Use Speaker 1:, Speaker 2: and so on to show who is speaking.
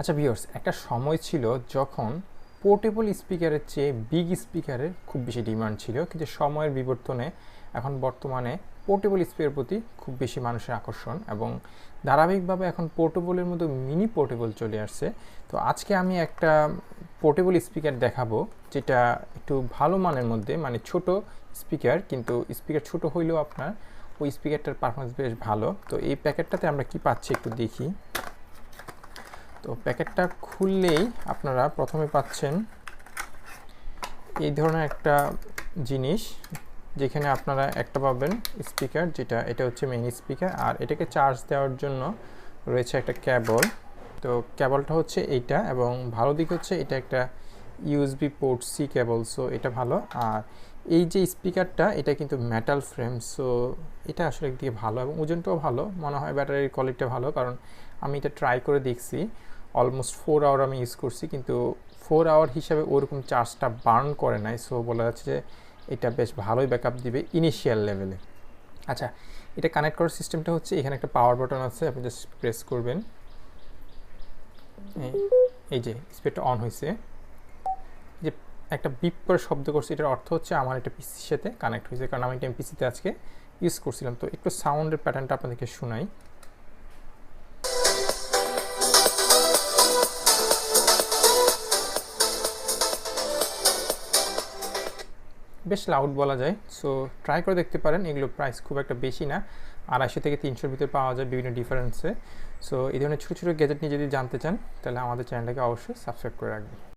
Speaker 1: আচ্ছা ভিউয়ার্স, একটা সময় ছিল যখন পোর্টেবল স্পিকারের চেয়ে বিগ স্পিকারের খুব বেশি ডিমান্ড ছিল, কিন্তু সময়ের বিবর্তনে এখন বর্তমানে পোর্টেবল স্পিকারের প্রতি খুব বেশি মানুষের আকর্ষণ এবং ধারাবাহিকভাবে এখন পোর্টেবলের মধ্যে মিনি পোর্টেবল চলে আসছে। তো আজকে আমি একটা পোর্টেবল স্পিকার দেখাবো যেটা একটু ভালো মানের মধ্যে, মানে ছোট স্পিকার, কিন্তু স্পিকার ছোট হইলেও আপনার ওই স্পিকারটার পারফরমেন্স বেশ ভালো। তো এই প্যাকেটটাতে আমরা কি পাচ্ছি একটু দেখি। তো প্যাকেটটা খুললেই আপনারা প্রথমে পাচ্ছেন এই ধরনের একটা জিনিস, যেখানে আপনারা একটা পাবেন স্পিকার, এটা হচ্ছে মেইন স্পিকার, আর এটাকে চার্জ দেওয়ার জন্য রয়েছে একটা কেবল। তো কেবলটা হচ্ছে এইটা, এবং ভালো দিক হচ্ছে এটা একটা USB port C cable, so এটা ভালো। আর এই যে স্পিকারটা, এটা কিন্তু মেটাল ফ্রেম, সো এটা আসলে একদিকে ভালো এবং ওজনটাও ভালো, মনে হয় ব্যাটারির কোয়ালিটিটা ভালো, কারণ আমি এটা ট্রাই করে দেখছি। অলমোস্ট 4 আওয়ার আমি ইউজ করছি, কিন্তু 4 আওয়ার হিসাবে ওরকম চার্জটা বার্ন করে নাই, সো বলা যাচ্ছে যে এটা বেশ ভালোই ব্যাকআপ দিবে ইনিশিয়াল লেভেলে। আচ্ছা, এটা কানেক্ট করার সিস্টেমটা হচ্ছে এখানে একটা পাওয়ার বাটন আছে, আপনি জাস্ট প্রেস করবেন, এই যে স্পিকারটা অন হয়েছে, যে একটা বিপ করে শব্দ করছে, এটার অর্থ হচ্ছে আমার একটা পিসির সাথে কানেক্ট হয়েছে, কারণ আমি এটা পিসিতে আজকে ইউজ করছিলাম। তো একটু সাউন্ডের প্যাটার্নটা আপনাদেরকে শোনাই। বেশ লাউড বলা যায়, সো ট্রাই করে দেখতে পারেন। এগুলো প্রাইস খুব একটা বেশি না, 250 থেকে 300 ভিতরে পাওয়া যায় বিভিন্ন ডিফারেন্সে। সো এই ধরনের ছোটো ছোটো গ্যাজেট নিয়ে যদি জানতে চান, তাহলে আমাদের চ্যানেলটাকে অবশ্যই সাবস্ক্রাইব করে রাখবেন।